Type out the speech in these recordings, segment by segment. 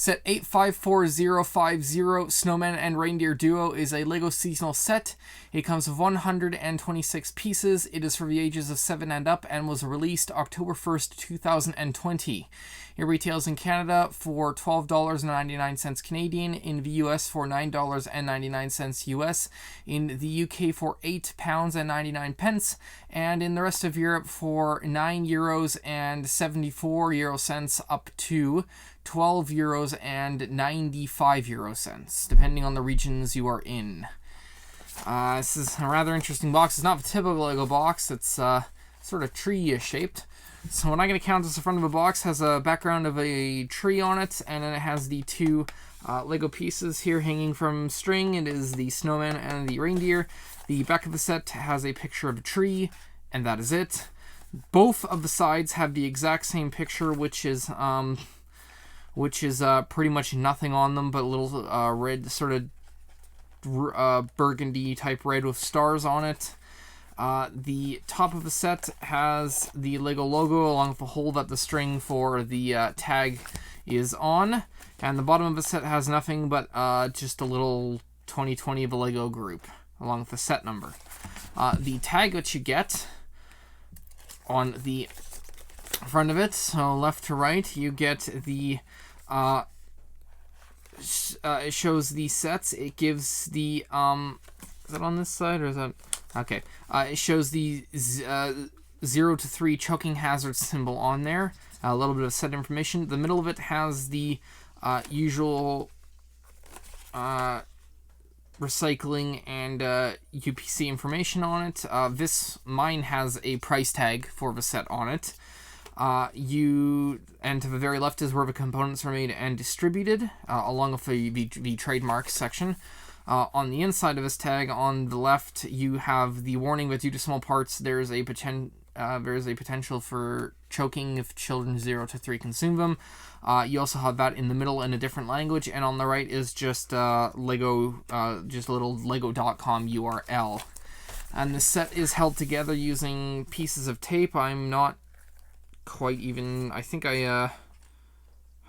Set 854050 Snowman and Reindeer Duo is a LEGO seasonal set. It comes with 126 pieces. It is for the ages of 7 and up and was released October 1st, 2020. It retails in Canada for $12.99 Canadian, in the US for $9.99 US, in the UK for £8.99, and in the rest of Europe for €9 and 74 euro cents up to €12 and 95 euro cents, depending on the regions you are in. This is a rather interesting box. It's not the typical LEGO box. It's sort of tree shaped. So what I'm going to count as the front of the box has a background of a tree on it, and then it has the two LEGO pieces here hanging from string. It is the snowman and the reindeer. The back of the set has a picture of a tree, and that is it. Both of the sides have the exact same picture, which is pretty much nothing on them but a little red, sort of burgundy type red with stars on it. The top of the set has the LEGO logo along with the hole that the string for the tag is on. And the bottom of the set has nothing but just a little 2020 of a LEGO group along with the set number. The tag that you get on the front of it, so left to right, you get the it shows the sets. It gives the is that on this side or is that okay? It shows the 0 to 3 choking hazard symbol on there. A little bit of set information. The middle of it has the usual recycling and UPC information on it. Mine has a price tag for the set on it. And to the very left is where the components are made and distributed, along with the trademark section. On the inside of this tag, on the left, you have the warning that due to small parts, there is a potential for choking if children 0 to 3 consume them. You also have that in the middle in a different language, and on the right is just Lego, just a little Lego.com URL. And the set is held together using pieces of tape. I'm not quite even, I think how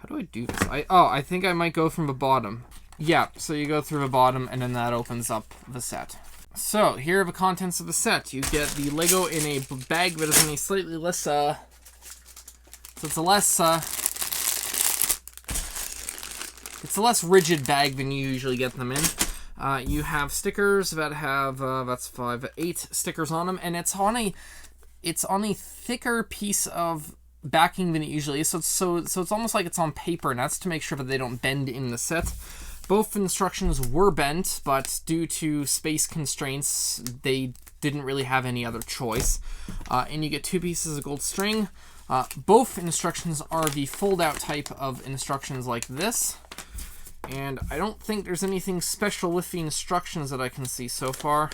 do I do this? I think I might go from the bottom. Yeah, so you go through the bottom and then that opens up the set. So here are the contents of the set. You get the Lego in a bag that is in a slightly less, so it's a less rigid bag than you usually get them in. You have stickers that have, 8 stickers on them, and it's on a thicker piece of backing than it usually is, so it's almost like it's on paper, and that's to make sure that they don't bend in the set. Both instructions were bent, but due to space constraints, they didn't really have any other choice. And you get 2 pieces of gold string. Both instructions are the fold-out type of instructions like this. And I don't think there's anything special with the instructions that I can see so far.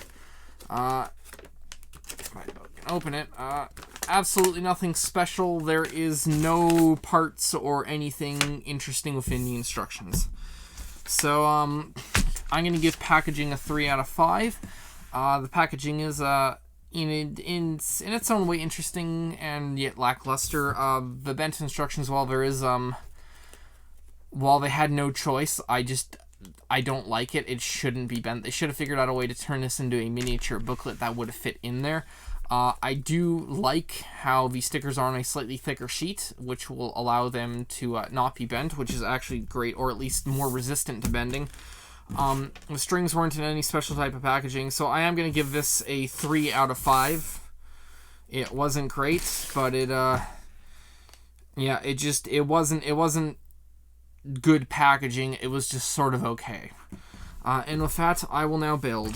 If I can open it. Absolutely nothing special. There is no parts or anything interesting within the instructions. So, I'm going to give packaging a 3 out of 5. The packaging is, in its own way interesting and yet lackluster. The bent instructions, while they had no choice, I don't like it. It shouldn't be bent. They should have figured out a way to turn this into a miniature booklet that would have fit in there. I do like how the stickers are on a slightly thicker sheet, which will allow them to not be bent, which is actually great, or at least more resistant to bending. The strings weren't in any special type of packaging, so I am going to give this a 3 out of 5. It wasn't great, but it wasn't good packaging. It was just sort of okay. And with that, I will now build.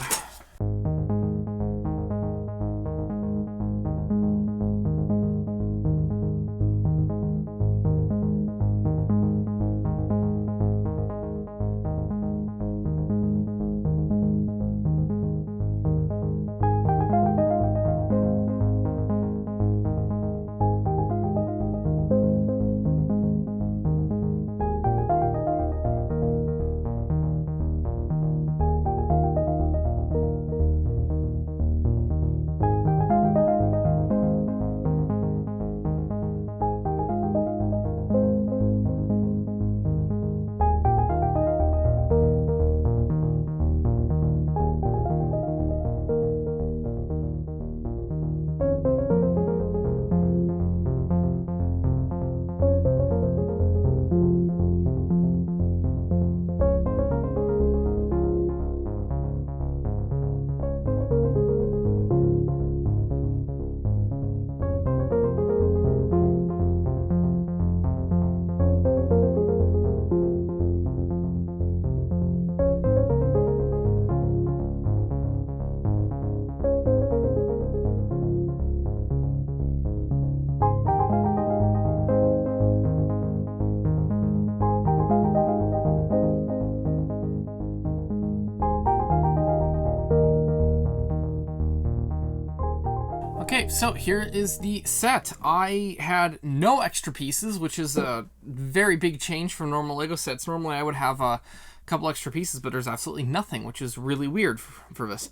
Alright, so here is the set. I had no extra pieces, which is a very big change from normal LEGO sets. Normally I would have a couple extra pieces, but there's absolutely nothing, which is really weird for this.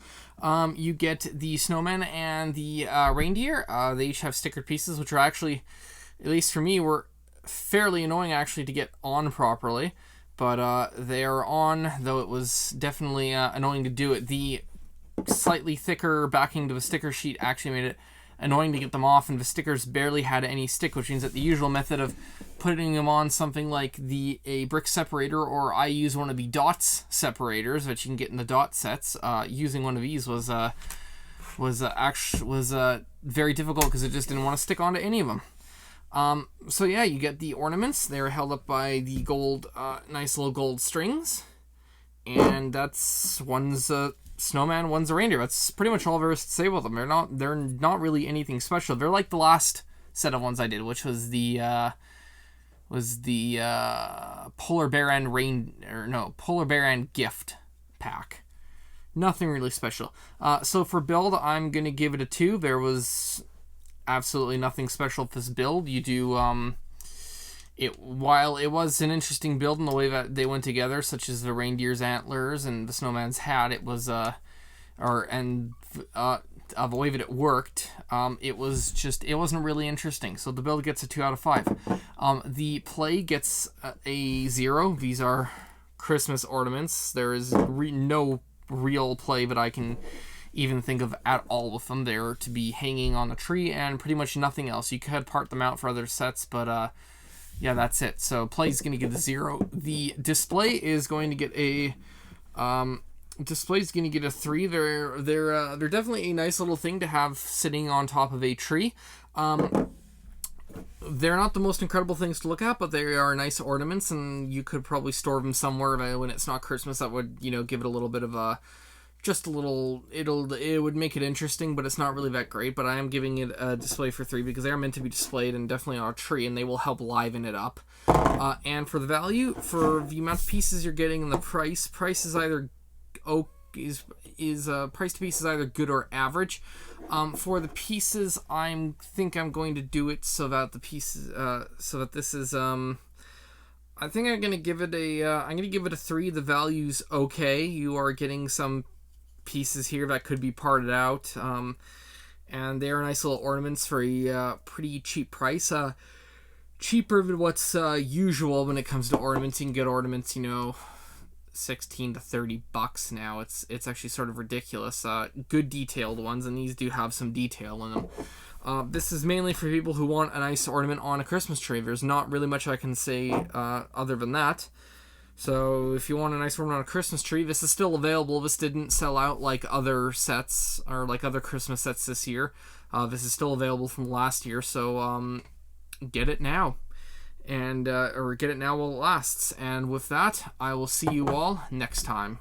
You get the snowman and the reindeer. They each have stickered pieces, which are actually, at least for me, were fairly annoying actually to get on properly. But they are on, though it was definitely annoying to do it. The slightly thicker backing to the sticker sheet actually made it annoying to get them off, and the stickers barely had any stick, which means that the usual method of putting them on something like a brick separator, or I use one of the dots separators that you can get in the dot sets. Using one of these was very difficult because it just didn't want to stick onto any of them. So yeah, you get the ornaments. They're held up by the gold, nice little gold strings, and that's one's a snowman, one's a reindeer. That's pretty much all there is to say about them. They're not really anything special. They're like the last set of ones I did, which was the polar bear and gift pack. Nothing really special. So for build, I'm gonna give it a 2. There was absolutely nothing special with this build. You do while it was an interesting build in the way that they went together, such as the reindeer's antlers and the snowman's hat, it was the way that it worked, it wasn't really interesting. So the build gets a 2 out of 5. The play gets a 0. These are Christmas ornaments. There is no real play that I can even think of at all with them. They're to be hanging on a tree and pretty much nothing else. You could part them out for other sets, but yeah, that's it. So play is going to get a 0. The display is going to get a 3. They're definitely a nice little thing to have sitting on top of a tree. They're not the most incredible things to look at, but they are nice ornaments, and you could probably store them somewhere when it's not Christmas. That would, give it a little bit of a, it would make it interesting, but it's not really that great. But I am giving it a display for 3 because they are meant to be displayed and definitely on a tree, and they will help liven it up. And for the value, for the amount of pieces you're getting and the price is either price to piece is either good or average. For the pieces, I think I'm going to do it so that the pieces, so that this is, I think I'm gonna give it a 3. The value's okay. You are getting some pieces here that could be parted out, and they are nice little ornaments for a pretty cheap price. Cheaper than what's usual when it comes to ornaments. You can get ornaments, $16 to $30 now. It's actually sort of ridiculous. Good detailed ones, and these do have some detail in them. This is mainly for people who want a nice ornament on a Christmas tree. There's not really much I can say other than that. So if you want a nice ornament on a Christmas tree, this is still available. This didn't sell out like other sets or like other Christmas sets this year. This is still available from last year, so get it now. And or get it now while it lasts. And with that, I will see you all next time.